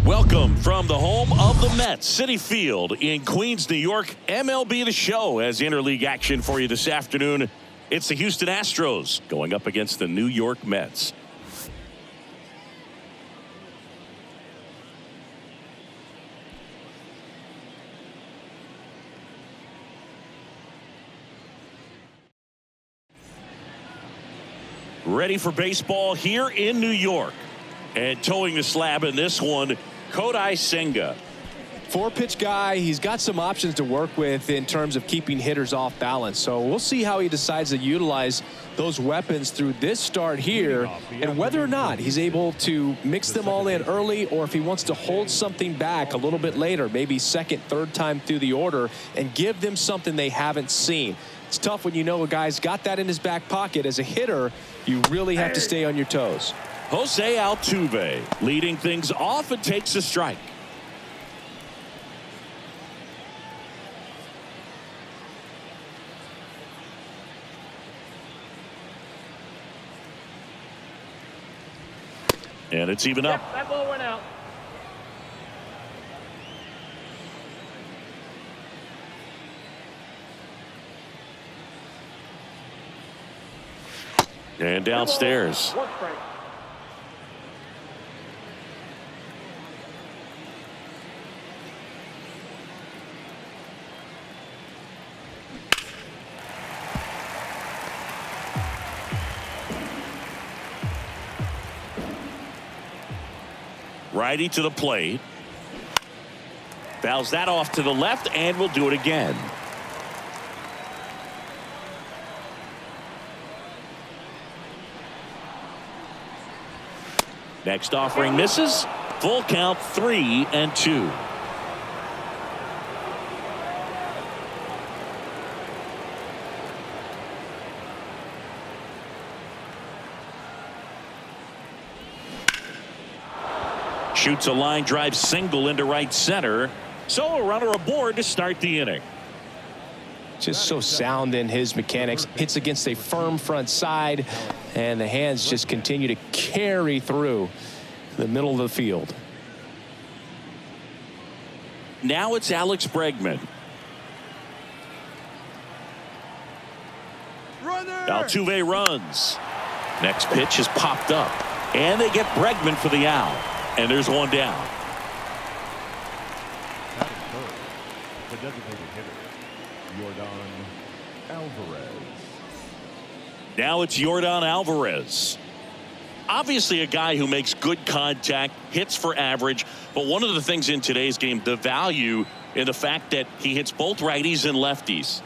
Welcome from the home of the Mets, Citi Field in Queens, New York. MLB The Show has interleague action for you this afternoon. It's the Houston Astros going up against the New York Mets. Ready for baseball here in New York. And towing the slab in this one, Kodai Senga. Four-pitch guy. He's got some options to work with in terms of keeping hitters off balance. So we'll see how he decides to utilize those weapons through this start here and whether or not he's able to mix them all in early or if he wants to hold something back a little bit later, maybe second, third time through the order and give them something they haven't seen. It's tough when you know a guy's got that in his back pocket. As a hitter, you really have to stay on your toes. Jose Altuve leading things off and takes a strike. And it's even up. That ball went out. And downstairs. Righty to the plate. Fouls that off to the left and will do it again. Next offering misses. Full count, 3-2. Shoots a line drive single into right center. So a runner aboard to start the inning. Just so sound in his mechanics. Hits against a firm front side, and the hands just continue to carry through the middle of the field. Now it's Alex Bregman. Altuve runs. Next pitch is popped up, and they get Bregman for the out. And there's one down. The designated hitter, Yordan Alvarez. Now it's Yordan Alvarez. Obviously a guy who makes good contact, hits for average, but one of the things in today's game, the value in the fact that he hits both righties and lefties.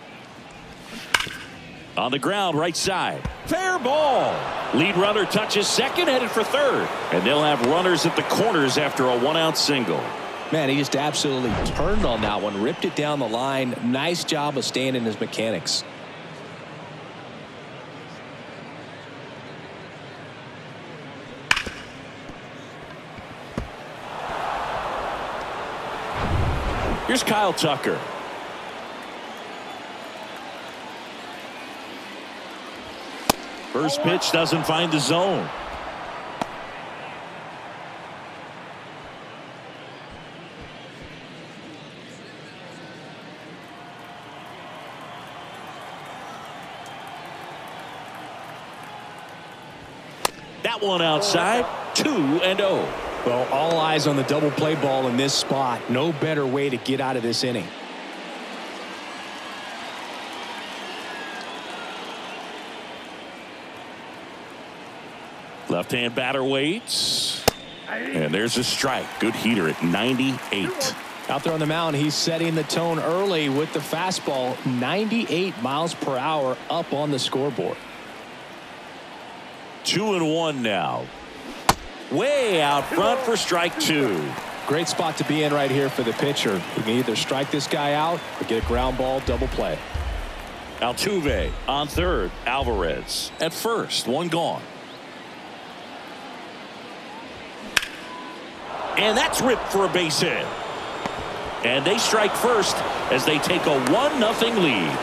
On the ground, right side. Fair ball. Lead runner touches second, headed for third. And they'll have runners at the corners after a one-out single. Man, he just absolutely turned on that one, ripped it down the line. Nice job of staying in his mechanics. Here's Kyle Tucker. First pitch doesn't find the zone. That one outside, 2-0. Well, all eyes on the double play ball in this spot. No better way to get out of this inning. Left-hand batter waits. And there's a strike. Good heater at 98. Out there on the mound, he's setting the tone early with the fastball. 98 miles per hour up on the scoreboard. 2-1 now. Way out front for strike two. Great spot to be in right here for the pitcher. He can either strike this guy out or get a ground ball, double play. Altuve on third. Alvarez at first. One gone. And that's ripped for a base hit. And they strike first as they take a 1-0 lead.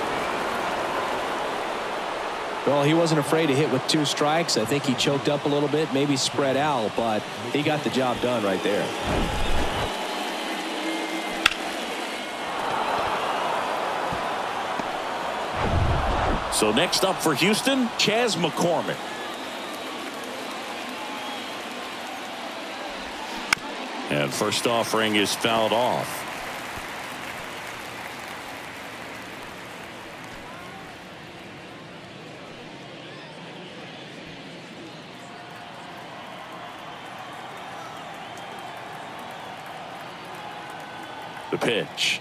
Well, he wasn't afraid to hit with 2 strikes. I think he choked up a little bit, maybe spread out, but he got the job done right there. So next up for Houston, Chas McCormick. And first offering is fouled off. The pitch.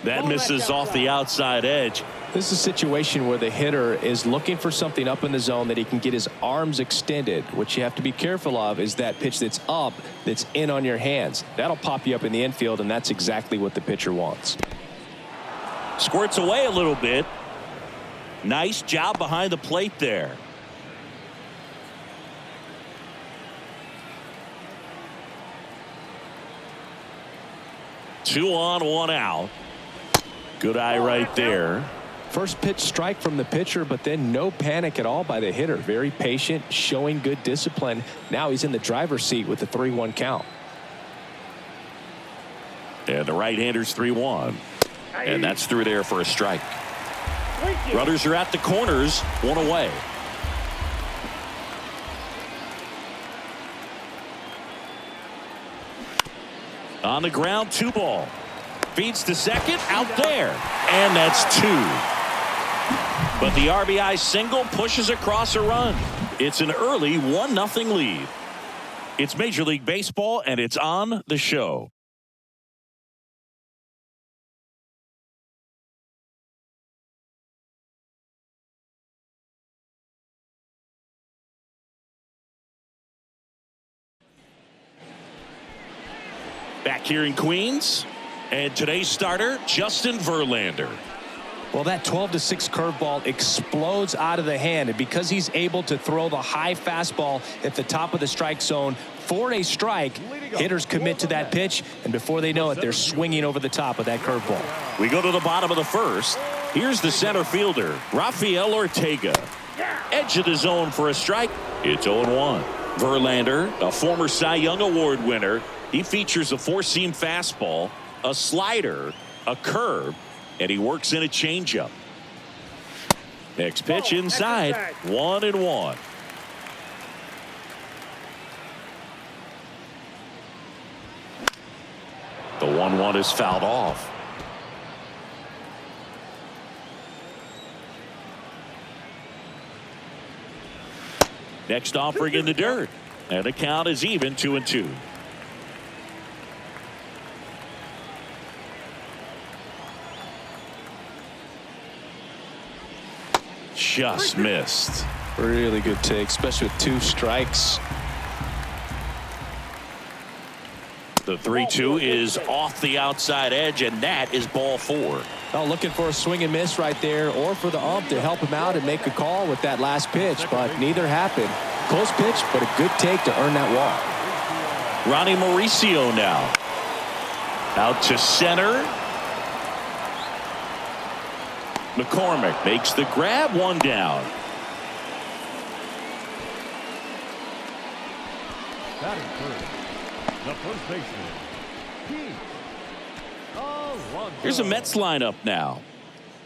That misses off the outside edge. This is a situation where the hitter is looking for something up in the zone that he can get his arms extended. What you have to be careful of is that pitch that's up, that's in on your hands. That'll pop you up in the infield, and that's exactly what the pitcher wants. Squirts away a little bit. Nice job behind the plate there. Two on, one out. Good eye right there. First pitch strike from the pitcher, but then no panic at all by the hitter. Very patient, showing good discipline. Now he's in the driver's seat with the 3-1 count. And the right-hander's 3-1. And that's through there for a strike. Runners are at the corners, 1 away. On the ground, 2 ball. Feeds to second, out there. And that's 2. But the RBI single pushes across a run. It's an early 1-0 lead. It's Major League Baseball, and it's on the show. Back here in Queens, and today's starter, Justin Verlander. Well, that 12-6 curveball explodes out of the hand, and because he's able to throw the high fastball at the top of the strike zone for a strike, hitters commit to that pitch, and before they know it, they're swinging over the top of that curveball. We go to the bottom of the first. Here's the center fielder, Rafael Ortega. Edge of the zone for a strike. It's 0-1. Verlander, a former Cy Young Award winner. He features a 4-seam fastball, a slider, a curve, and he works in a changeup. Next pitch inside, 1-1. The 1-1 is fouled off. Next offering in the dirt, and the count is even, 2-2. Just missed. Really good take, especially with 2 strikes. The 3-2 is off the outside edge, and that is ball 4. Oh, looking for a swing and miss right there, or for the ump to help him out and make a call with that last pitch, but neither happened. Close pitch, but a good take to earn that walk. Ronnie Mauricio now. Out to center. McCormick makes the grab, 1 down. Batting first, the first baseman, Here's a Mets lineup now.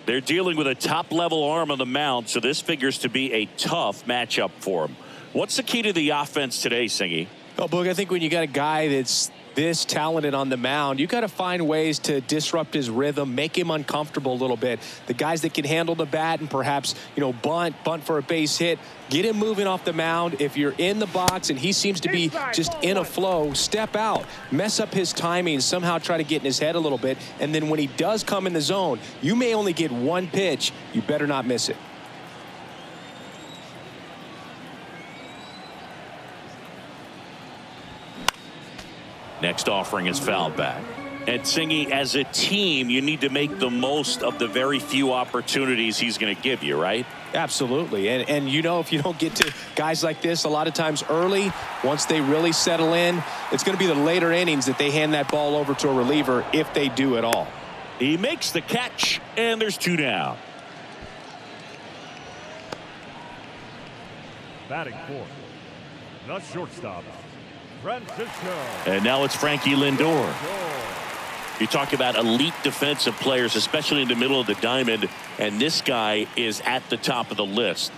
They're dealing with a top-level arm on the mound, so this figures to be a tough matchup for them. What's the key to the offense today, Singy? Oh, Boog, I think when you got a guy that's this talented on the mound, you got to find ways to disrupt his rhythm, make him uncomfortable a little bit. The guys that can handle the bat and perhaps, bunt for a base hit, get him moving off the mound. If you're in the box and he seems to be just in a flow, step out, mess up his timing, somehow try to get in his head a little bit. And then when he does come in the zone, you may only get 1 pitch. You better not miss it. Next offering is fouled back. And Singy, as a team, you need to make the most of the very few opportunities he's going to give you, right? Absolutely. And if you don't get to guys like this a lot of times early, once they really settle in, it's going to be the later innings that they hand that ball over to a reliever, if they do at all. He makes the catch, and there's 2 down. Batting fourth, the shortstop, Francisco. And now it's Frankie Lindor. You talk about elite defensive players, especially in the middle of the diamond, and this guy is at the top of the list.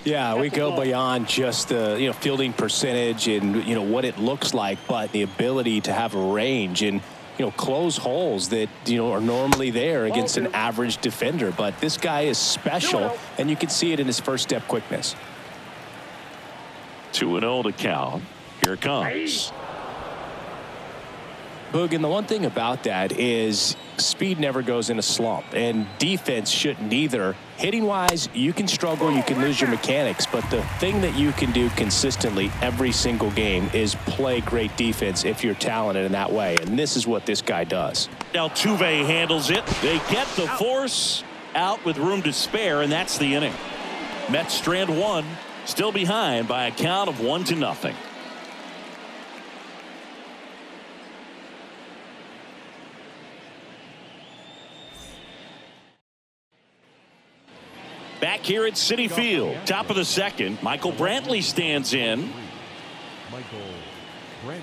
Yeah, we go beyond just the fielding percentage and what it looks like, but the ability to have a range and close holes that are normally there against an average defender. But this guy is special, and you can see it in his first step quickness. 2-0 to count. Here it comes. Boog, and the one thing about that is speed never goes in a slump, and defense shouldn't either. Hitting wise, you can struggle, you can lose your mechanics, but the thing that you can do consistently every single game is play great defense if you're talented in that way, and this is what this guy does. Altuve handles it. They get the force out with room to spare, and that's the inning. Mets strand one, still behind by a count of 1-0. Back here at Citi Field, top of the second, Michael Brantley stands in. Michael Brantley.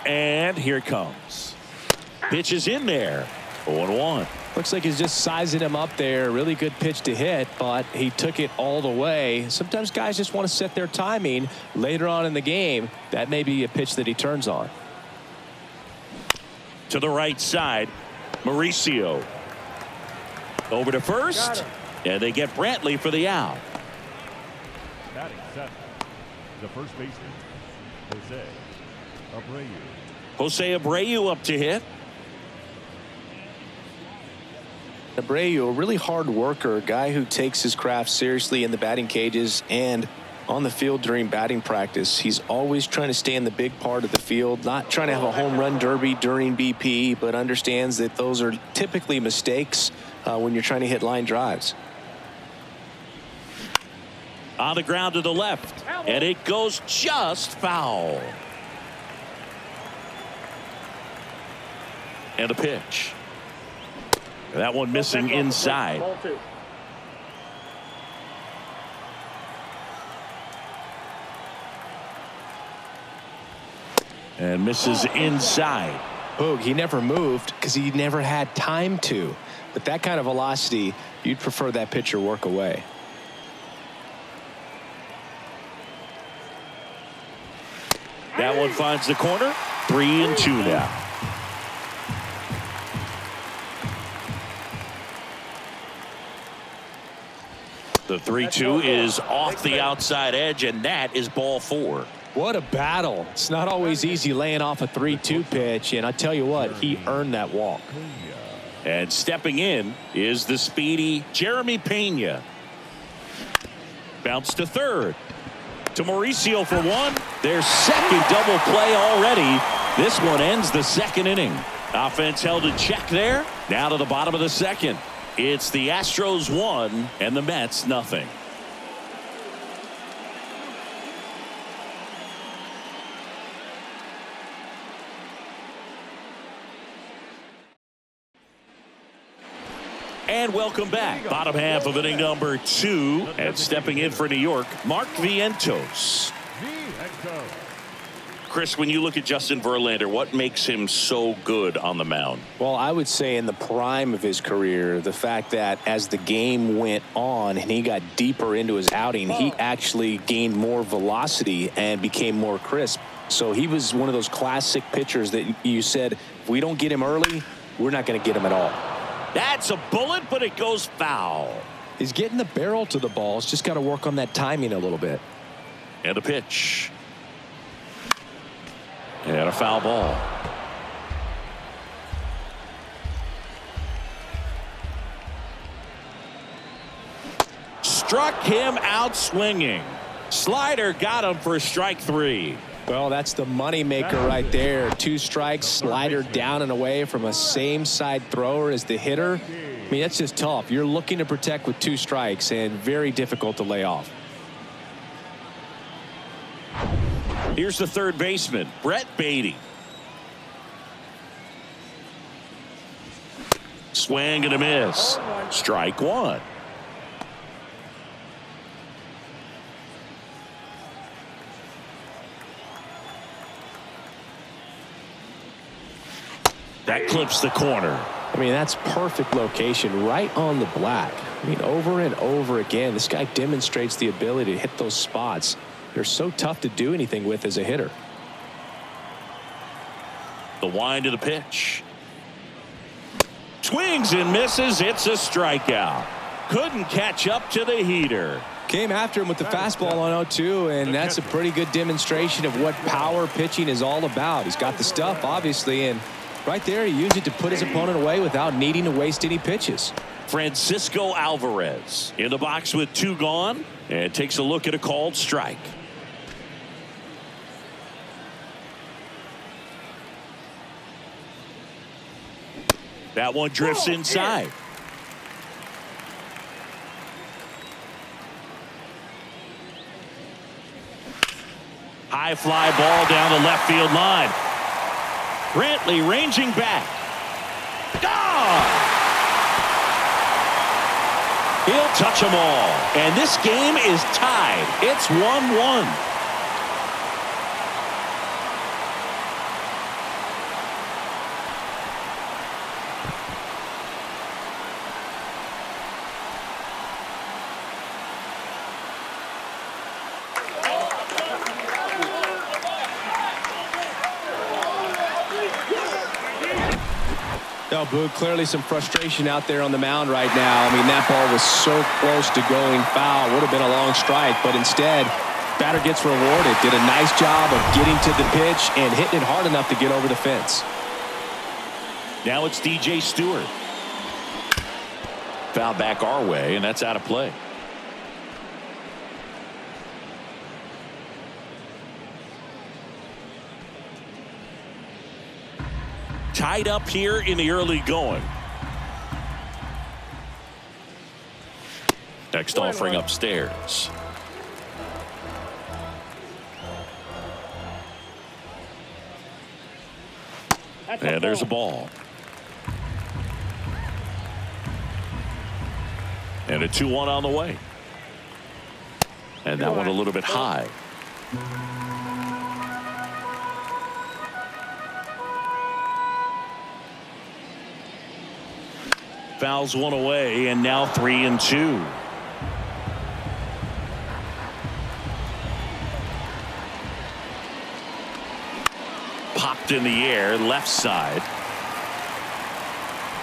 And here it comes. Pitch is in there. 0-1. Looks like he's just sizing him up there. Really good pitch to hit, but he took it all the way. Sometimes guys just want to set their timing later on in the game. That may be a pitch that he turns on. To the right side, Mauricio. Over to first, and they get Brantley for the out. Batting seventh, the first baseman, Jose Abreu. Jose Abreu up to hit. Abreu, a really hard worker, a guy who takes his craft seriously in the batting cages and on the field during batting practice. He's always trying to stay in the big part of the field, not trying to have a home run derby during BP, but understands that those are typically mistakes when you're trying to hit line drives. On the ground to the left, and it goes just foul. And a pitch. That one missing inside. And misses inside. Boog, he never moved because he never had time to. But that kind of velocity, you'd prefer that pitcher work away. That one finds the corner. 3-2 now. The 3-2 is off the outside edge, and that is ball 4. What a battle. It's not always easy laying off a 3-2 pitch, and I tell you what, he earned that walk. And stepping in is the speedy Jeremy Pena. Bounce to third. To Mauricio for one. Their second double play already. This one ends the second inning. Offense held in check there. Now to the bottom of the second. It's the Astros 1 and the Mets nothing. And welcome back. Bottom half of inning number 2. And stepping in for New York, Mark Vientos. Chris, when you look at Justin Verlander, what makes him so good on the mound? Well, I would say in the prime of his career, the fact that as the game went on and he got deeper into his outing, he actually gained more velocity and became more crisp. So he was one of those classic pitchers that you said, if we don't get him early, we're not going to get him at all. That's a bullet, but it goes foul. He's getting the barrel to the ball. He's just got to work on that timing a little bit. And a pitch. And a foul ball. Struck him out swinging. Slider got him for strike 3. Well, that's the money maker right there. 2 strikes, slider down and away from a same side thrower as the hitter. I mean, that's just tough. You're looking to protect with 2 strikes and very difficult to lay off. Here's the third baseman, Brett Beatty. Swing and a miss. Strike one. That clips the corner. I mean, that's perfect location right on the black. I mean, over and over again, this guy demonstrates the ability to hit those spots. They're so tough to do anything with as a hitter. The wind of the pitch. Swings and misses. It's a strikeout. Couldn't catch up to the heater. Came after him with the fastball on 0-2, and that's a pretty good demonstration of what power pitching is all about. He's got the stuff, obviously, and right there he used it to put his opponent away without needing to waste any pitches. Francisco Alvarez in the box with two gone, and takes a look at a called strike. That one drifts inside. High fly ball down the left field line. Brantley ranging back. Gone! He'll touch them all. And this game is tied. It's 1-1. No, Boog, clearly some frustration out there on the mound right now. I mean, that ball was so close to going foul. Would have been a long strike, but instead, batter gets rewarded. Did a nice job of getting to the pitch and hitting it hard enough to get over the fence. Now it's DJ Stewart. Foul back our way, and that's out of play. Tied up here in the early going. Next offering upstairs. And there's a ball. And a 2-1 on the way. And that one a little bit high. Fouls one away, and now 3-2. Popped in the air, left side.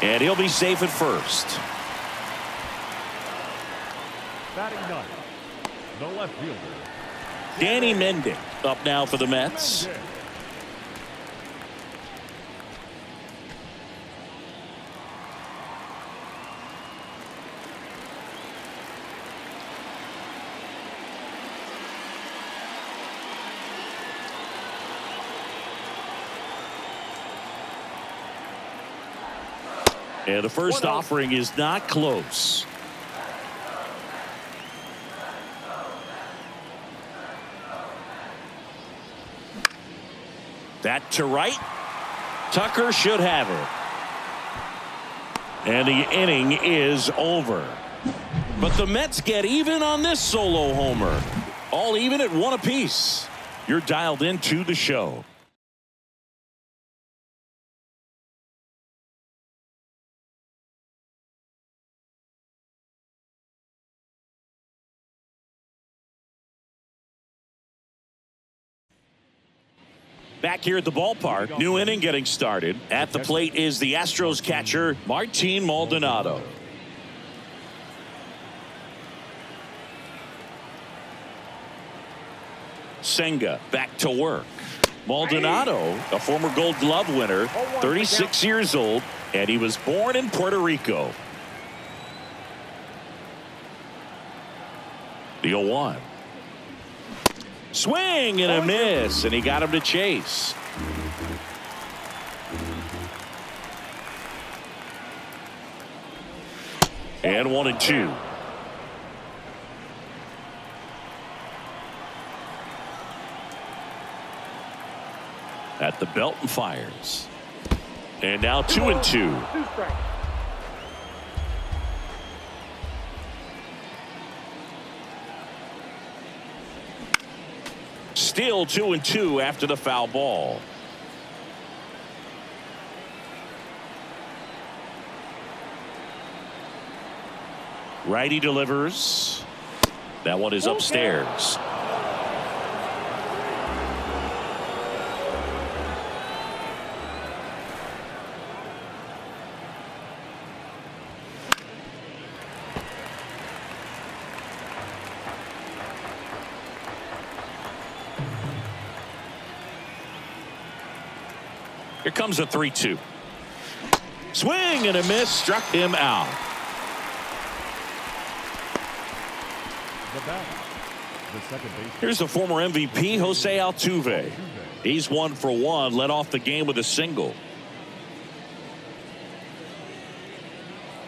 And he'll be safe at first. Batting ninth, the left fielder, Danny Mendick up now for the Mets. And the first offering is not close. That to right. Tucker should have it. And the inning is over. But the Mets get even on this solo homer. All even at one apiece. You're dialed into the show. Back here at the ballpark, new inning getting started. At the plate is the Astros catcher, Martin Maldonado. Senga back to work. Maldonado, a former Gold Glove winner, 36 years old, and he was born in Puerto Rico. The 0-1. Swing and a miss, and he got him to chase. And 1-2. At the belt and fires. And now 2-2. Still 2-2 after the foul ball. Righty delivers. That one is upstairs. Here comes a 3-2. Swing and a miss, struck him out. Here's the former MVP, Jose Altuve. He's 1 for 1, led off the game with a single.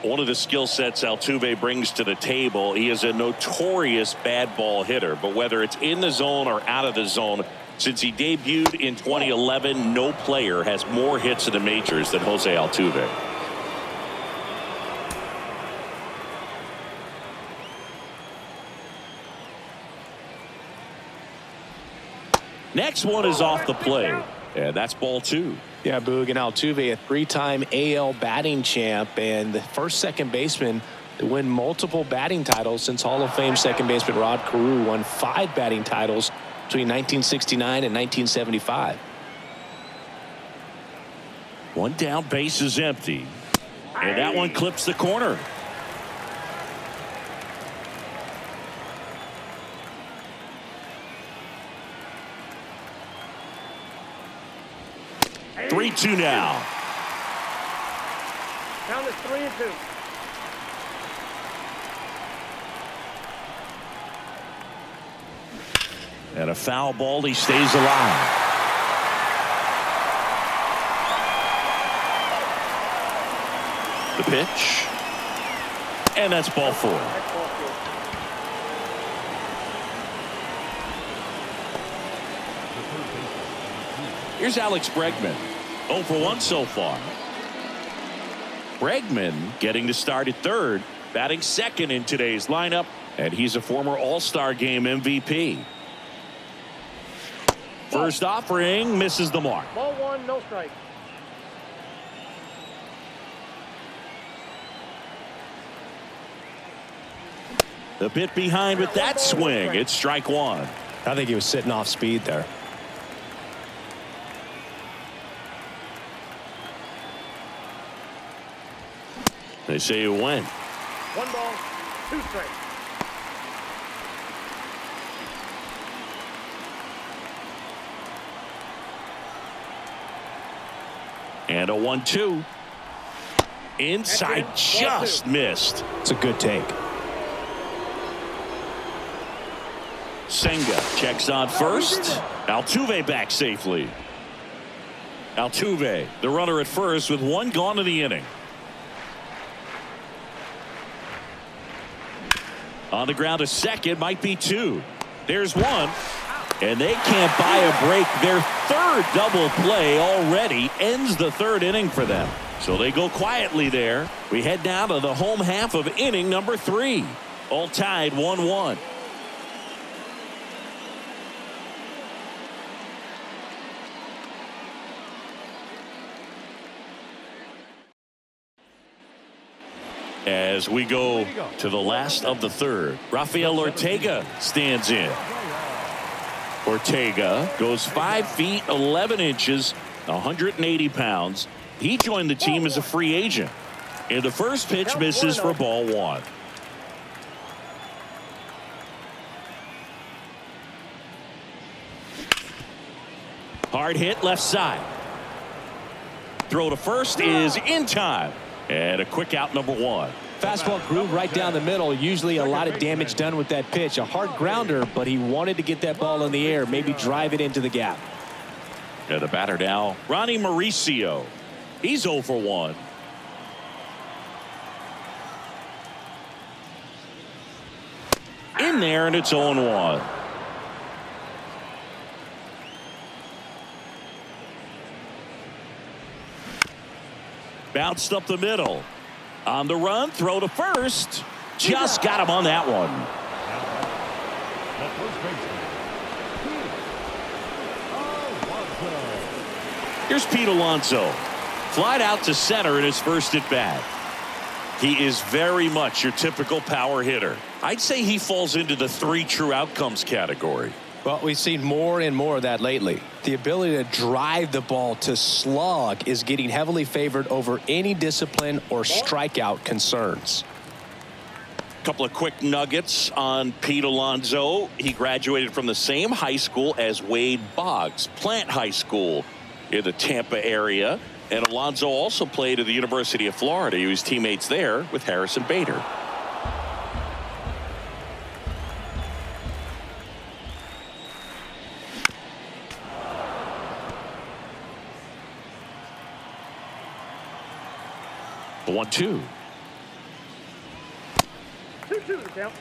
One of the skill sets Altuve brings to the table, he is a notorious bad ball hitter, but whether it's in the zone or out of the zone, since he debuted in 2011, no player has more hits in the majors than Jose Altuve. Next one is off the plate, and that's ball 2. Yeah, Boog, and Altuve, a 3-time AL batting champ and the first second baseman to win multiple batting titles since Hall of Fame second baseman Rod Carew won 5 batting titles between 1969 and 1975. One down, base is empty, and that one clips the corner. Hey. 3-2 now. Count is 3-2. And a foul ball, he stays alive. The pitch. And that's ball 4. Here's Alex Bregman. 0 for 1 so far. Bregman getting to start at third, batting second in today's lineup, and he's a former All-Star Game MVP. First offering misses the mark. Ball 1, no strike. The bit behind with that swing. It's strike 1. I think he was sitting off speed there. They say you win. 1 ball, 2 strikes. And a 1-2. Inside, just missed. It's a good take. Senga checks on first. Altuve back safely. Altuve, the runner at first with 1 gone in the inning. On the ground to second, might be 2. There's 1. And they can't buy a break. Their third double play already ends the 3rd inning for them. So they go quietly there. We head down to the home half of inning number 3. All tied 1-1. As we go to the last of the 3rd, Rafael Ortega stands in. Ortega goes 5 feet 11 inches, 180 pounds. He joined the team as a free agent. And the first pitch misses for ball 1. Hard hit left side. Throw to first is in time. And a quick out, number 1. Fastball groove right down the middle. Usually a lot of damage done with that pitch. A hard grounder, but he wanted to get that ball in the air, maybe drive it into the gap. And the batter now, Ronnie Mauricio. He's 0 for 1. In there, and it's 0-1. Bounced up the middle. On the run, throw to first. Just got him on that one. The first baseman, Here's Pete Alonso. Flied out to center in his first at bat. He is very much your typical power hitter. I'd say he falls into the 3 true outcomes category. Well, we've seen more and more of that lately. The ability to drive the ball to slug is getting heavily favored over any discipline or strikeout concerns. Couple of quick nuggets on Pete Alonso. He graduated from the same high school as Wade Boggs, Plant High School in the Tampa area. And Alonso also played at the University of Florida. He was teammates there with Harrison Bader. The 1-2. 2-2 the count.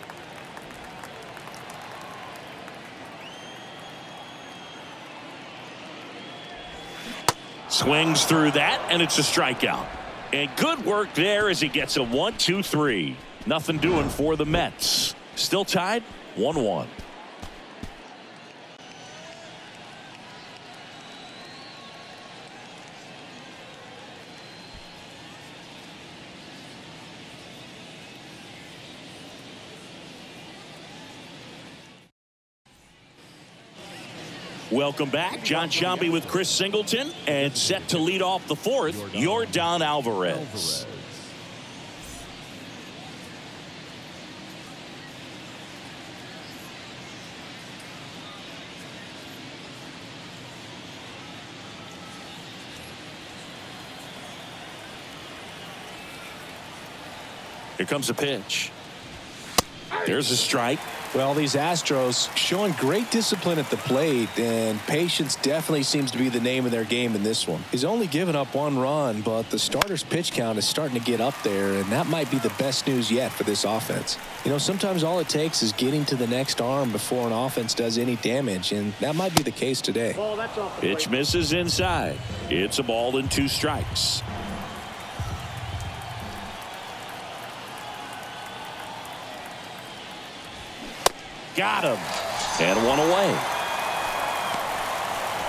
Swings through that, and it's a strikeout. And good work there as he gets a 1-2-3. Nothing doing for the Mets. Still tied 1-1. Welcome back. John Sciambi with Chris Singleton, and set to lead off the fourth, Yordan Alvarez. Here comes a pitch. There's a strike. Well, these Astros showing great discipline at the plate, and patience definitely seems to be the name of their game in this one. He's only given up 1 run, but the starter's pitch count is starting to get up there, and that might be the best news yet for this offense. You know, sometimes all it takes is getting to the next arm before an offense does any damage, and that might be the case today. Ball, that's off the Pitch plate. misses inside. It's a ball and 2 strikes. Got him. And 1 away.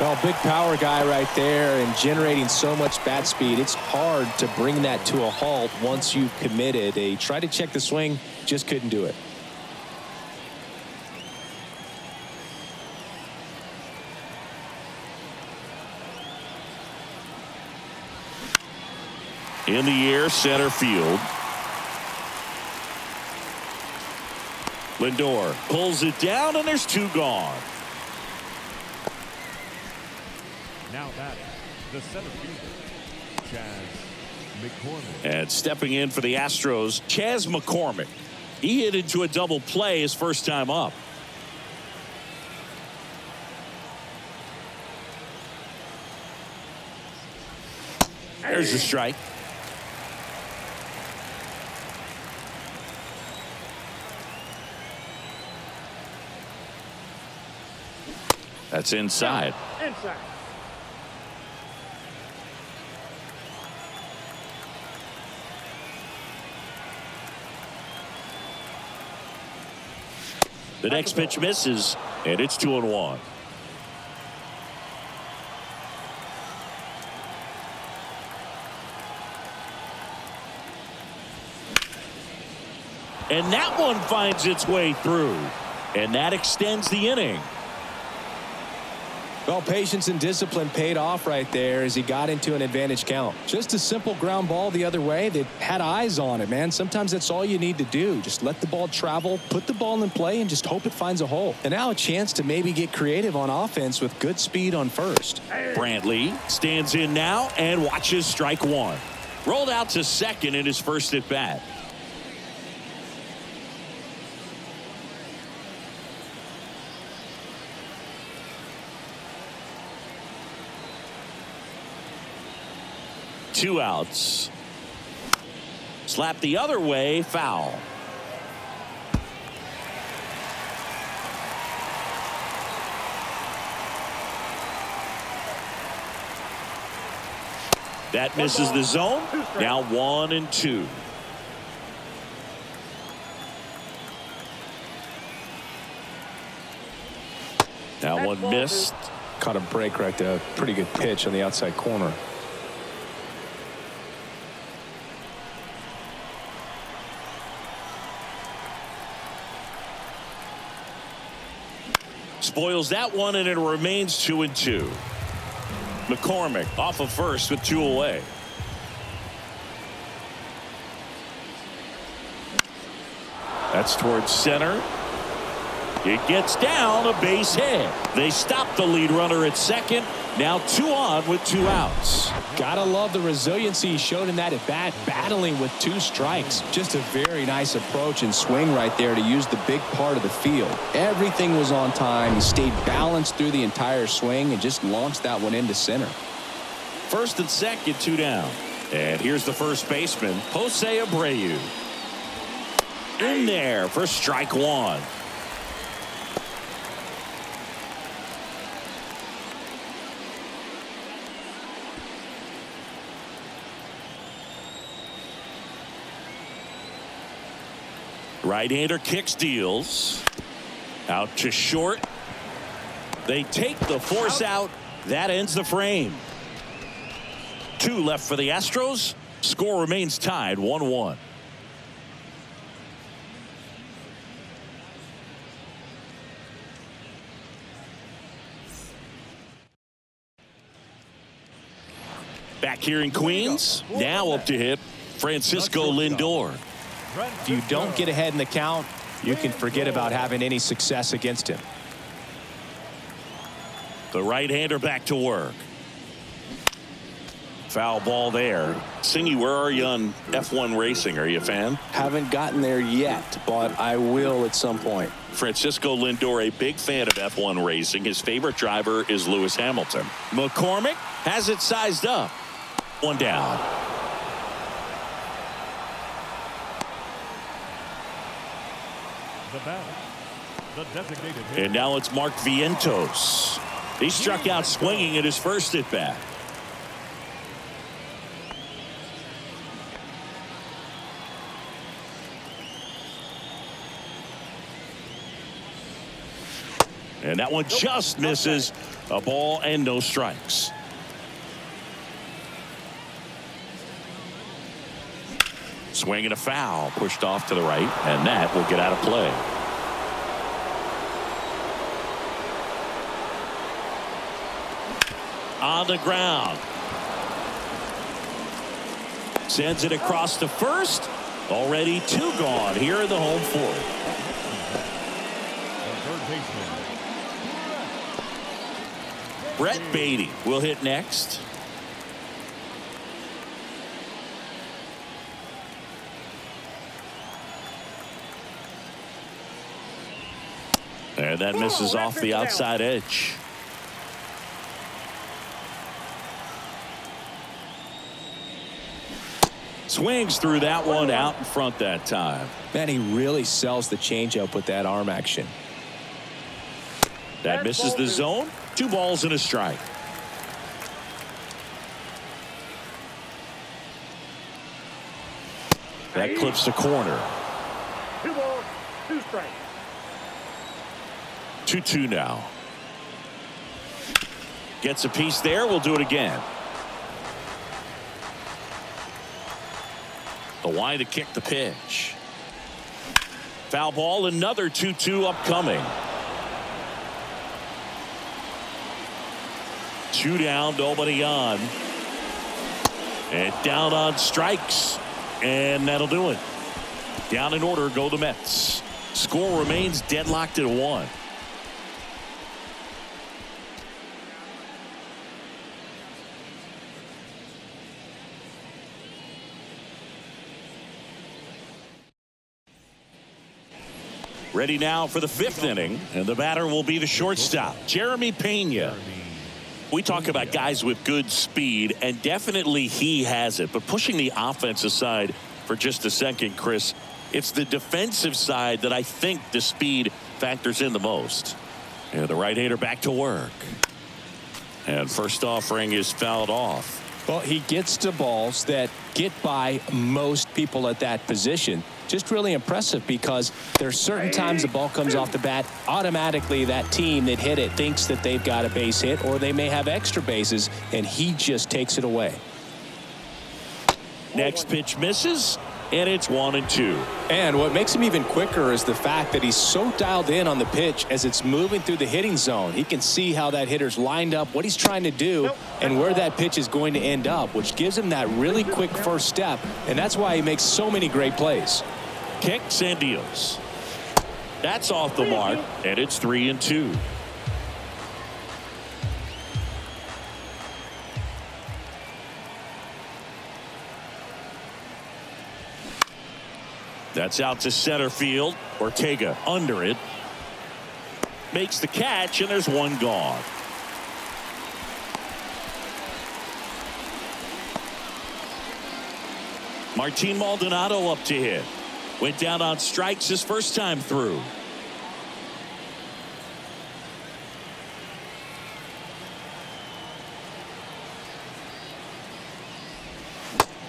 Well, big power guy right there and generating so much bat speed. It's hard to bring that to a halt once you've committed. They tried to check the swing, just couldn't do it. In the air, center field. Lindor pulls it down, and there's 2 gone. now batting, the center fielder, Chas McCormick. And stepping in for the Astros, Chas McCormick. He hit into a double play his first time up. There's the strike. That's inside. Inside. The next pitch misses, and it's 2-1. And that one finds its way through, and that extends the inning. Well, patience and discipline paid off right there as he got into an advantage count. Just a simple ground ball the other way. They had eyes on it, man. Sometimes that's all you need to do. Just let the ball travel, put the ball in play, and just hope it finds a hole. And now a chance to maybe get creative on offense with good speed on first. Brantley stands in now and watches strike one. Rolled out to second in his first at bat. Two outs. Slap the other way, foul. That misses the zone. Now 1-2. That one missed. Caught a break right there. Pretty good pitch on the outside corner. Spoils that one, and it remains 2-2. McCormick off of first with 2 away. That's towards center. It gets down, a base hit. They stop the lead runner at second. Now 2 on with 2 outs. Gotta love the resiliency he showed in that at bat, battling with 2 strikes. Just a very nice approach and swing right there to use the big part of the field. Everything was on time. He stayed balanced through the entire swing and just launched that one into center. First and second, 2 down. And here's the first baseman, Jose Abreu. In there for strike 1. Right-hander kicks, deals. Out to short. They take the force out. That ends the frame. 2 left for the Astros. Score remains tied 1-1. Back here in Queens. Now up to hit Francisco Lindor. If you don't get ahead in the count, you can forget about having any success against him. The right-hander back to work. Foul ball there. Singy, where are you on F1 racing? Are you a fan? Haven't gotten there yet, but I will at some point. Francisco Lindor, a big fan of F1 racing. His favorite driver is Lewis Hamilton. McCormick has it sized up. 1 down. The batter, the designated hitter. And now it's Mark Vientos. He struck out swinging at his first at bat. And that one just misses. A ball and no strikes. Swing and a foul, pushed off to the right, and that will get out of play. On the ground. Sends it across to first. Already 2 gone here in the home 4th. The third baseman, Brett Beatty will hit next. And that misses off the outside edge. Swings through that one, out in front that time. Man, he really sells the changeup with that arm action. That misses the zone. 2 balls and a strike. That clips the corner. 2 balls, 2 strikes. 2-2 now. Gets a piece there. We'll do it again. The line to kick the pitch. Foul ball. Another 2-2 upcoming. 2 down, nobody on. And down on strikes. And that'll do it. Down in order go the Mets. Score remains deadlocked at 1. Ready now for the 5th inning, and the batter will be the shortstop, Jeremy Pena. We talk about guys with good speed, and definitely he has it. But pushing the offense aside for just a second, Chris, it's the defensive side that I think the speed factors in the most. And the right-hander back to work. And first offering is fouled off. Well, he gets to balls that get by most people at that position. Just really impressive because there's certain times the ball comes off the bat, automatically that team that hit it thinks that they've got a base hit or they may have extra bases, and he just takes it away. Next pitch misses, and it's 1-2. And what makes him even quicker is the fact that he's so dialed in on the pitch as it's moving through the hitting zone. He can see how that hitter's lined up, what he's trying to do, and where that pitch is going to end up, which gives him that really quick first step, and that's why he makes so many great plays. Kicks and deals. That's off the mark, and it's 3-2. That's out to center field. Ortega under it. Makes the catch, and there's one gone. Martin Maldonado up to hit. Went down on strikes his first time through.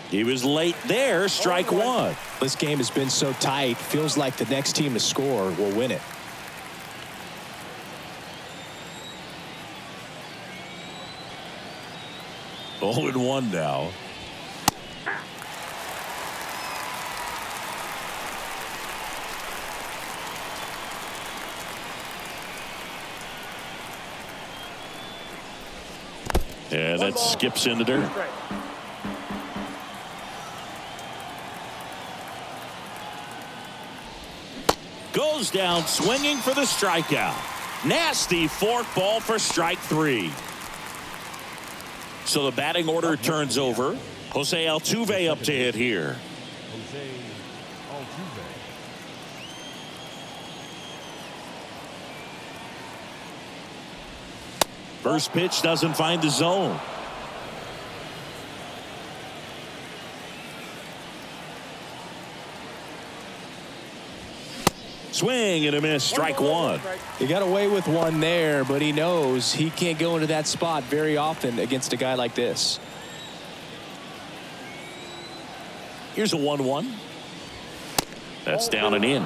He was late there. Strike one. This game has been so tight. Feels like the next team to score will win it. Oh, and 1 now. Yeah, that skips into dirt. Goes down swinging for the strikeout. Nasty forkball for strike 3. So the batting order turns over. Jose Altuve up to hit here. Jose Altuve. First pitch doesn't find the zone. Swing and a miss. Strike 1. He got away with one there, but he knows he can't go into that spot very often against a guy like this. Here's a 1-1. That's down and in.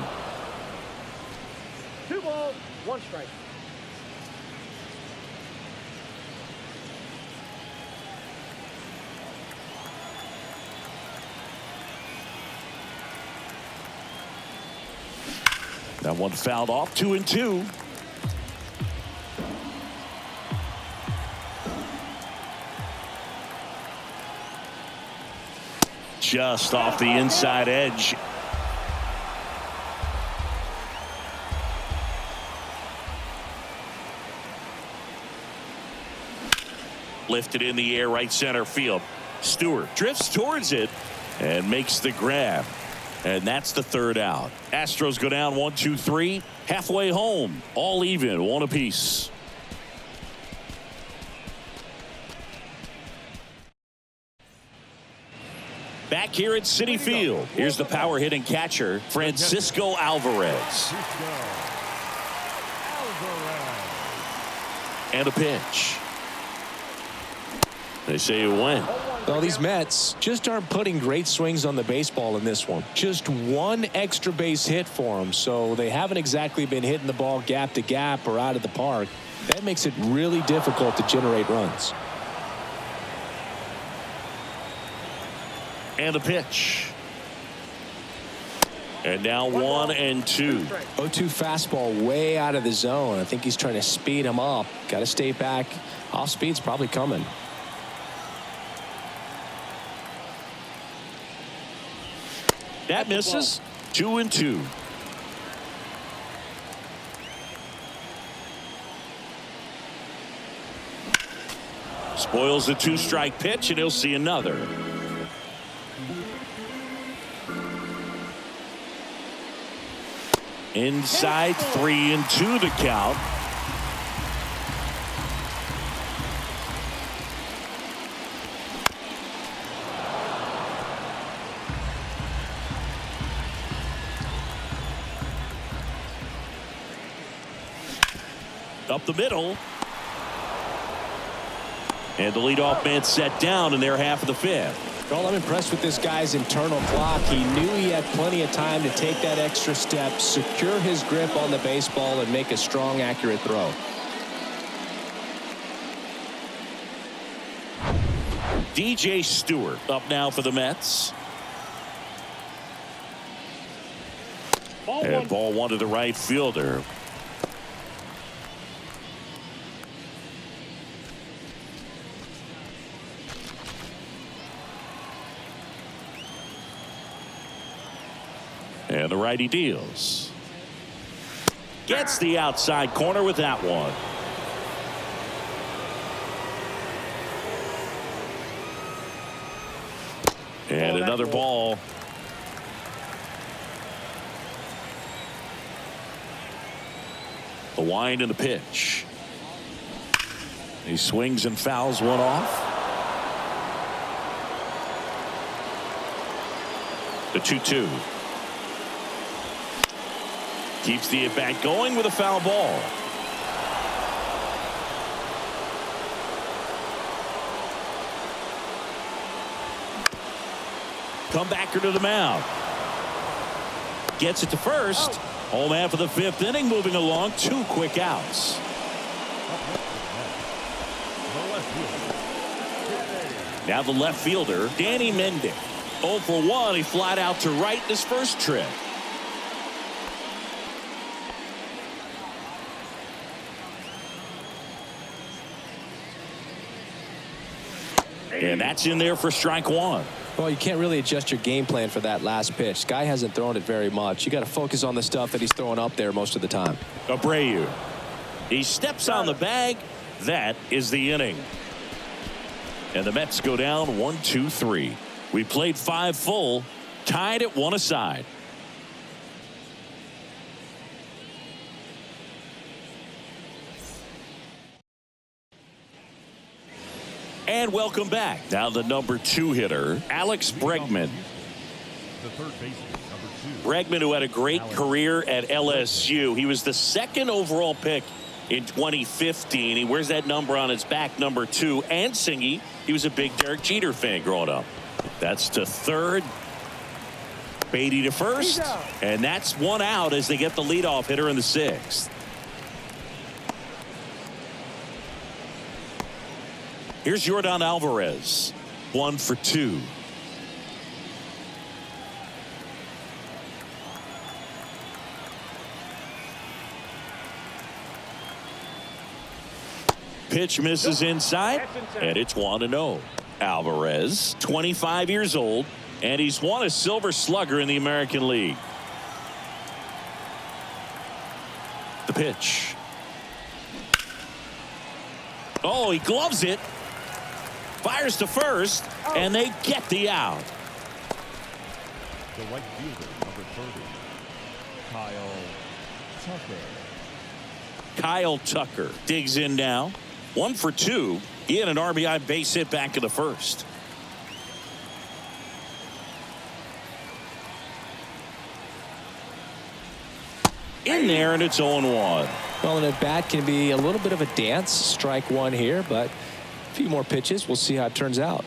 2 balls, 1 strike. That one fouled off. 2-2. Just off the inside edge. Lifted in the air, right center field. Stewart drifts towards it and makes the grab. And that's the 3rd out. Astros go down 1-2-3. Halfway home. All even. 1 apiece. Back here at Citi Field. Here's the power hitting catcher, Francisco Alvarez. And a pitch. They say it went. Well, these Mets just aren't putting great swings on the baseball in this one. Just 1 extra base hit for them, so they haven't exactly been hitting the ball gap to gap or out of the park. That makes it really difficult to generate runs. And a pitch. And now 1-2. 0-2 fastball way out of the zone. I think he's trying to speed him up. Got to stay back. Off speed's probably coming. That misses. 2-2. Spoils the 2-strike pitch, and he'll see another. Inside, 3-2 the count. Up the middle. And the leadoff man set down in their half of the fifth. Well, I'm impressed with this guy's internal clock. He knew he had plenty of time to take that extra step, secure his grip on the baseball, and make a strong, accurate throw. DJ Stewart up now for the Mets. And ball one to the right fielder. And the righty deals. Gets the outside corner with that one. And another ball. The wind and the pitch. He swings and fouls one off. The 2-2. Keeps the at-bat going with a foul ball. Comebacker to the mound. Gets it to first. Home half of the fifth inning moving along. 2 quick outs. Now the left fielder, Danny Mendick. 0 for 1. He flied out to right in his first trip. And that's in there for strike one. Well, you can't really adjust your game plan for that last pitch. Guy hasn't thrown it very much. You got to focus on the stuff that he's throwing up there most of the time. Abreu. He steps on the bag. That is the inning. And the Mets go down 1-2-3. We played 5 full, tied at 1 aside. And welcome back. Now the number 2 hitter, Alex Bregman. The third baseman, number 2. Bregman, who had a great career at LSU. He was the 2nd overall pick in 2015. He wears that number on his back, number 2. And Singy, he was a big Derek Jeter fan growing up. That's to third. Beatty to first. And that's 1 out as they get the leadoff hitter in the 6th. Here's Yordan Alvarez. 1 for 2. Pitch misses inside, and it's 1-0. Alvarez, 25 years old, and he's won a Silver Slugger in the American League. The pitch. Oh, he gloves it. Fires to first, and they get the out. The right fielder, number 30, Kyle Tucker digs in now. 1 for 2. He had an RBI base hit back in the first. In there, and it's 0-1. Well, an at-bat can be a little bit of a dance. Strike 1 here, but a few more pitches. We'll see how it turns out.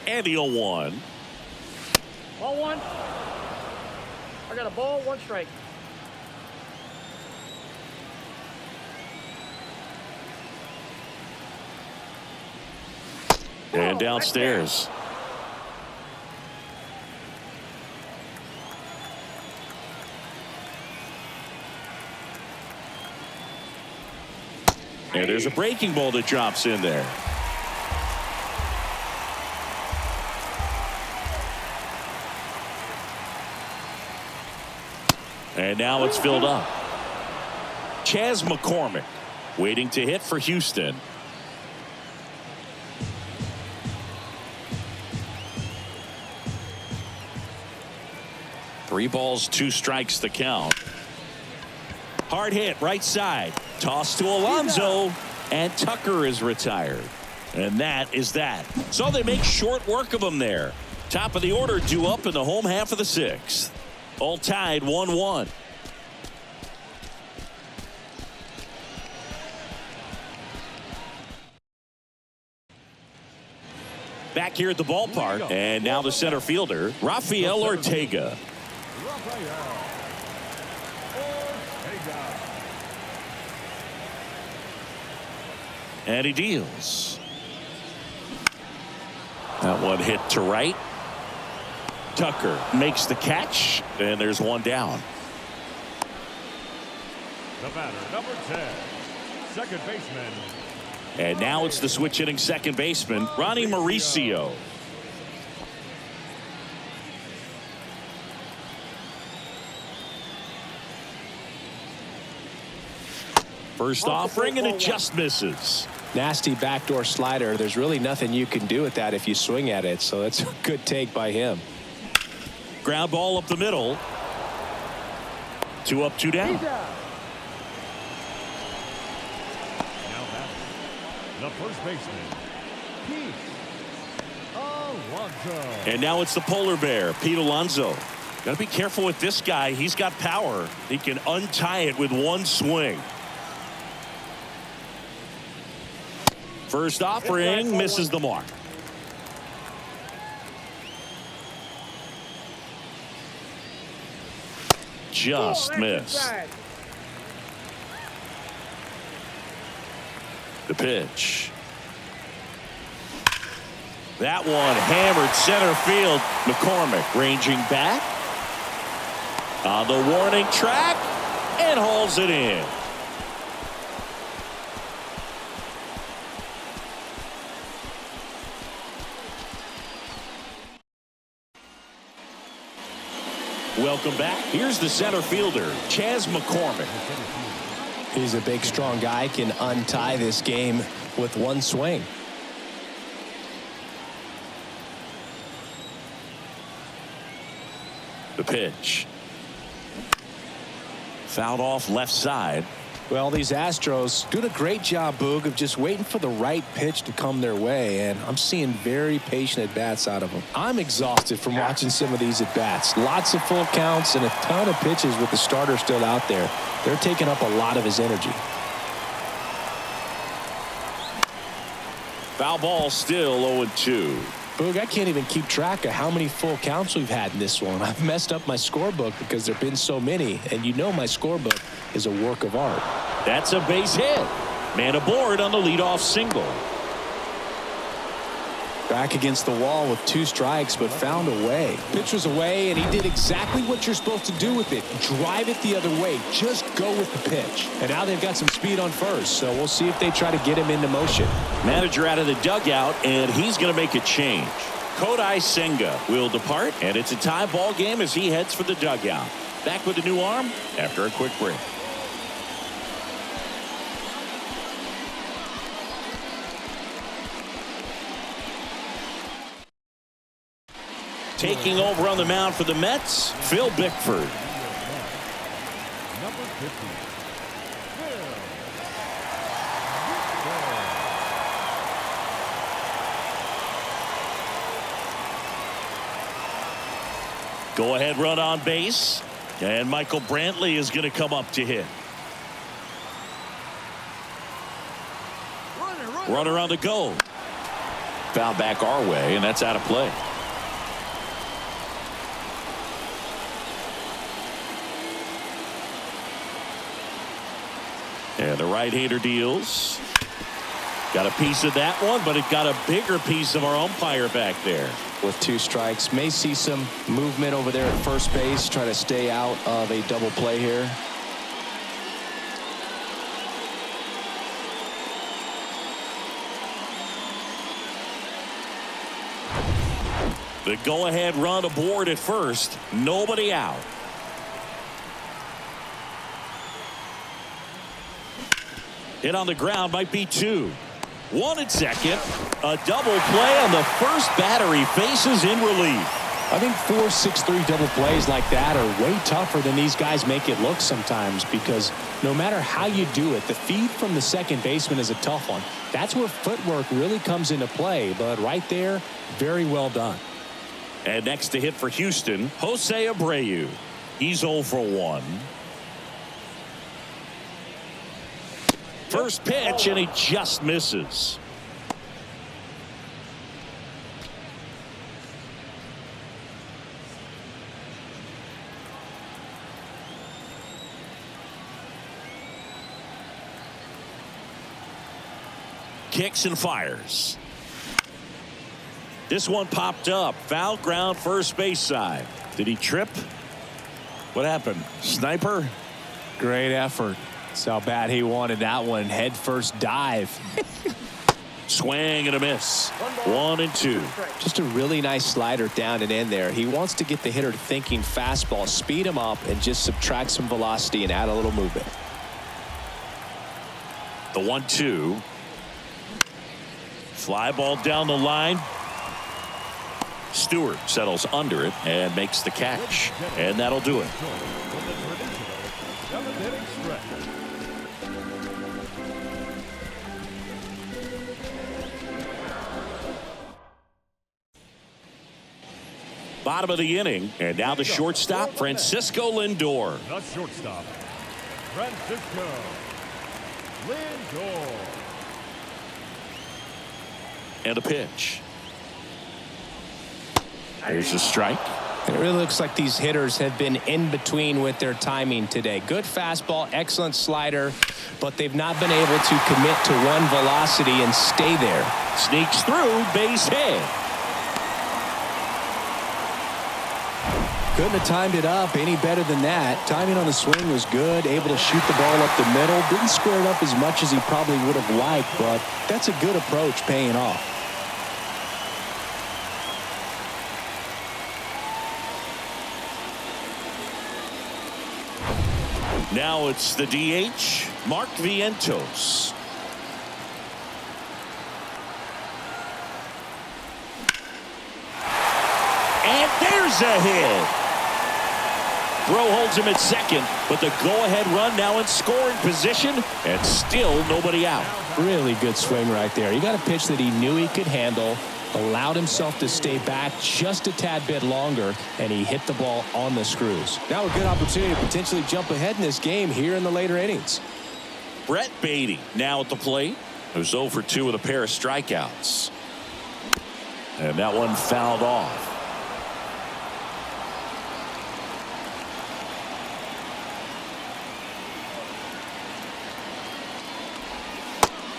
And the 0-1. Ball 1. I got a ball, 1 strike. And downstairs. And there's a breaking ball that drops in there. And now it's filled up. Chas McCormick waiting to hit for Houston. Three balls, 2 strikes the count. Hard hit right side. Toss to Alonso, and Tucker is retired. And that is that. So they make short work of him there. Top of the order due up in the home half of the 6th. All tied 1-1. Back here at the ballpark, and now the center fielder, Rafael Ortega. And he deals. That one hit to right. Tucker makes the catch, and there's one down. The batter, number 10, second baseman. And now it's the switch hitting second baseman, Ronnie Mauricio. First offering, and it just misses. Nasty backdoor slider. There's really nothing you can do with that if you swing at it. So that's a good take by him. Ground ball up the middle. 2 up, 2 down. Now batting, the first baseman, Pete Alonso. And now it's the polar bear, Pete Alonso. Got to be careful with this guy. He's got power. He can untie it with one swing. First offering misses the mark. Just missed. The pitch. That one hammered center field. McCormick ranging back on the warning track and hauls it in. Welcome back. Here's the center fielder, Chas McCormick. He's a big, strong guy, can untie this game with one swing. The pitch. Fouled off left side. Well, these Astros doing a great job, Boog, of just waiting for the right pitch to come their way, and I'm seeing very patient at-bats out of them. I'm exhausted from watching some of these at-bats. Lots of full counts and a ton of pitches with the starter still out there. They're taking up a lot of his energy. Foul ball, still 0-2. Boog, I can't even keep track of how many full counts we've had in this one. I've messed up my scorebook because there have been so many, and you know my scorebook is a work of art. That's a base hit. Man aboard on the leadoff single. Back against the wall with 2 strikes, but found a way. Pitch was away, and he did exactly what you're supposed to do with it. Drive it the other way. Just go with the pitch. And now they've got some speed on first, so we'll see if they try to get him into motion. Manager out of the dugout, and he's going to make a change. Kodai Senga will depart, and it's a tie ball game as he heads for the dugout. Back with a new arm after a quick break. Taking over on the mound for the Mets, Phil Bickford. Number 50, Go ahead run on base, and Michael Brantley is going to come up to hit. Runner on the go. Foul back our way, and that's out of play. And the right-hander deals. Got a piece of that one, but it got a bigger piece of our umpire back there. With 2 strikes, may see some movement over there at first base, try to stay out of a double play here. The go-ahead run aboard at first. Nobody out. Hit on the ground, might be 2. 1 at second. A double play on the first batter he faces in relief. I think 4, 6, 3 double plays like that are way tougher than these guys make it look sometimes, because no matter how you do it, the feed from the second baseman is a tough one. That's where footwork really comes into play, but right there, very well done. And next to hit for Houston, Jose Abreu. He's 0 for 1. First pitch, and he just misses. kicks and fires. This one popped up. Foul ground, first base side. Did he trip? What happened? Sniper? Great effort. That's how bad he wanted that one. Head first dive. Swing and a miss. 1-2. Just a really nice slider down and in there. He wants to get the hitter thinking fastball, speed him up, and just subtract some velocity and add a little movement. The 1-2. Fly ball down the line. Stewart settles under it and makes the catch. And that'll do it. Bottom of the inning, and now the shortstop, Francisco Lindor. The shortstop, Francisco Lindor. And a pitch. There's a strike. It really looks like these hitters have been in between with their timing today. Good fastball, excellent slider, but they've not been able to commit to one velocity and stay there. Sneaks through, base hit. Couldn't have timed it up any better than that. Timing on the swing was good, able to shoot the ball up the middle. Didn't square it up as much as he probably would have liked, but that's a good approach paying off. Now it's the DH, Mark Vientos. And there's a hit. Throw holds him at second, but the go-ahead run now in scoring position, and still nobody out. Really good swing right there. He got a pitch that he knew he could handle, allowed himself to stay back just a tad bit longer, and he hit the ball on the screws. Now a good opportunity to potentially jump ahead in this game here in the later innings. Brett Beatty now at the plate, who's 0 for 2 with a pair of strikeouts. And that one fouled off.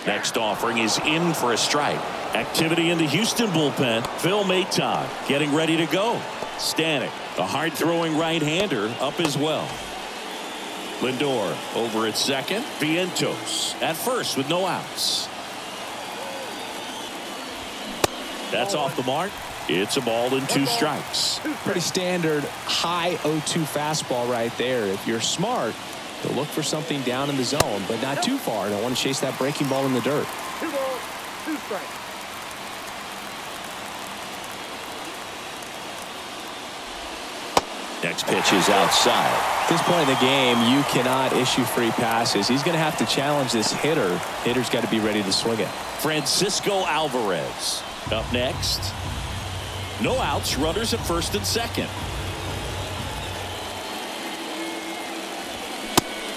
Next offering is in for a strike. Activity in the Houston bullpen. Phil Maton getting ready to go. Stanek, the hard-throwing right-hander, up as well. Lindor over at second. Vientos at first with no outs. That's off the mark. It's a ball and 2 strikes. Pretty standard high 0-2 fastball right there. If you're smart, you'll look for something down in the zone, but not too far. Don't want to chase that breaking ball in the dirt. 2 balls, 2 strikes. Next pitch is outside. At this point in the game, you cannot issue free passes. He's going to have to challenge this hitter. Hitter's got to be ready to swing it. Francisco Alvarez up next. No outs, runners at first and second.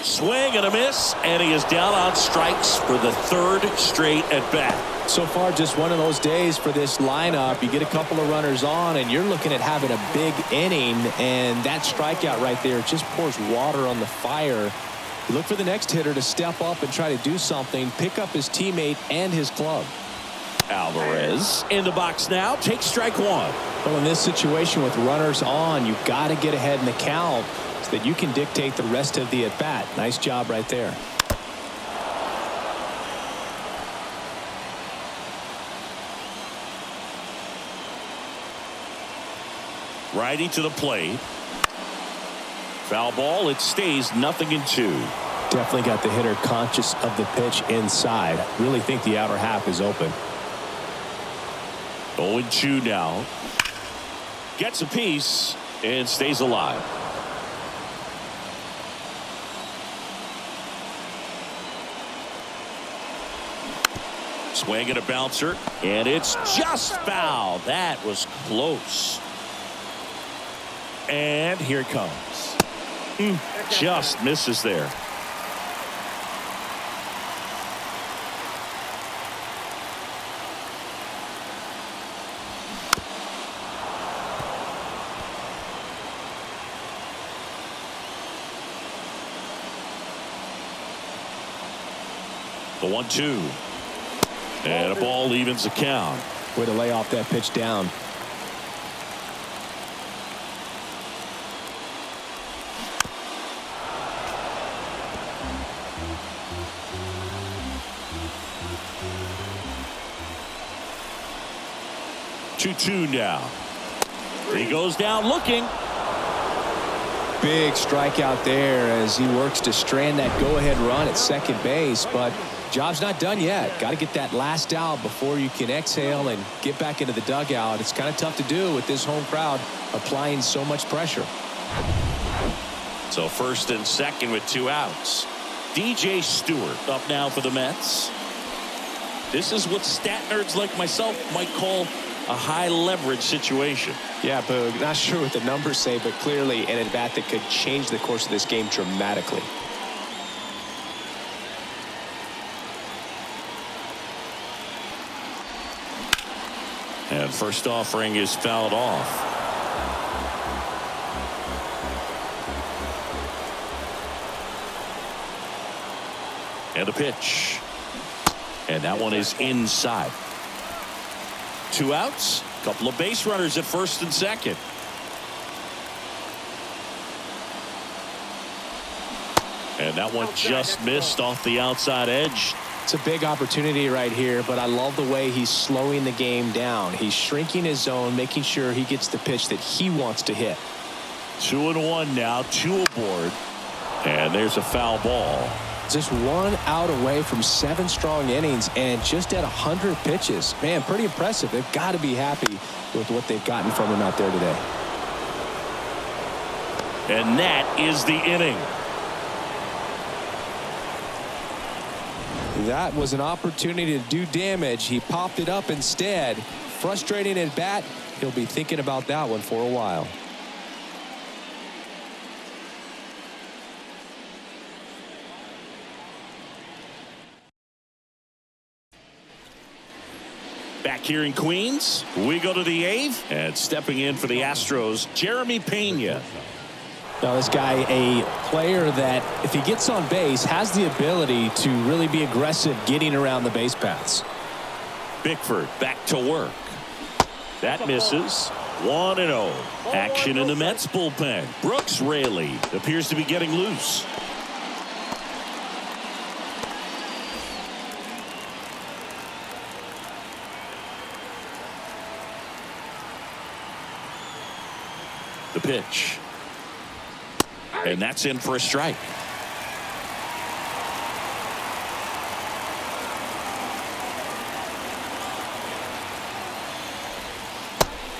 Swing and a miss, and he is down on strikes for the 3rd straight at bat. So far, just one of those days for this lineup. You get a couple of runners on, and you're looking at having a big inning, and that strikeout right there just pours water on the fire. You look for the next hitter to step up and try to do something, pick up his teammate and his club. Alvarez in the box now, takes strike 1. Well, in this situation with runners on, you got to get ahead in the count so that you can dictate the rest of the at-bat. Nice job right there. Righty to the plate. Foul ball. It stays 0-2. Definitely got the hitter conscious of the pitch inside. Really think the outer half is open. 0-2 now. Gets a piece and stays alive. Swing and a bouncer, and it's just foul. That was close. And here it comes. Just misses there. The 1-2. And a ball evens the count. Way to lay off that pitch down. Two now. He goes down looking. Big strikeout there as he works to strand that go-ahead run at second base, but job's not done yet. Got to get that last out before you can exhale and get back into the dugout. It's kind of tough to do with this home crowd applying so much pressure. So first and second with 2 outs. DJ Stewart up now for the Mets. This is what stat nerds like myself might call a high leverage situation. Yeah, Boog, not sure what the numbers say, but clearly an at-bat that could change the course of this game dramatically. And first offering is fouled off. And a pitch. And that one is inside. 2 outs. Couple of base runners at first and second. And that one just missed off the outside edge. It's a big opportunity right here, but I love the way he's slowing the game down. He's shrinking his zone, making sure he gets the pitch that he wants to hit. 2-1 now, 2 aboard. And there's a foul ball. Just 1 out away from 7 strong innings and just at 100 pitches. Man, pretty impressive. They've got to be happy with what they've gotten from him out there today. And that is the inning. That was an opportunity to do damage. He popped it up instead. Frustrating at bat. He'll be thinking about that one for a while. Back here in Queens, we go to the 8th, and stepping in for the Astros, Jeremy Pena. Now this guy, a player that if he gets on base has the ability to really be aggressive getting around the base paths. Bickford back to work. That misses. 1-0. Action in the Mets bullpen. Brooks Raley appears to be getting loose. The pitch. And that's in for a strike.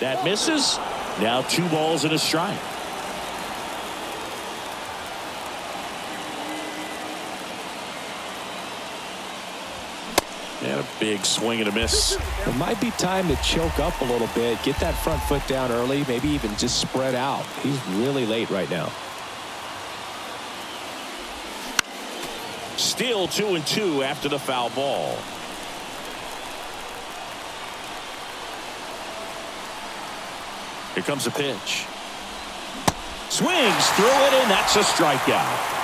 That misses. Now 2 balls and a strike. And a big swing and a miss. It might be time to choke up a little bit, get that front foot down early, maybe even just spread out. He's really late right now. Still 2-2 after the foul ball. Here comes a pitch. Swings through it, and that's a strikeout.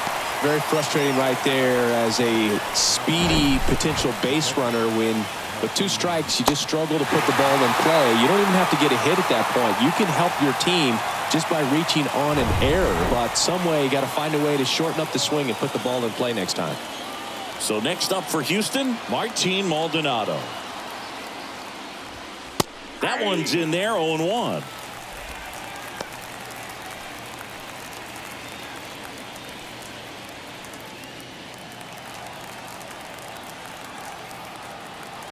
Very frustrating right there as a speedy potential base runner when with 2 strikes you just struggle to put the ball in play. You don't even have to get a hit at that point. You can help your team just by reaching on an error, but some way you got to find a way to shorten up the swing and put the ball in play next time. So next up for Houston, Martin Maldonado. That one's in there, 0-1.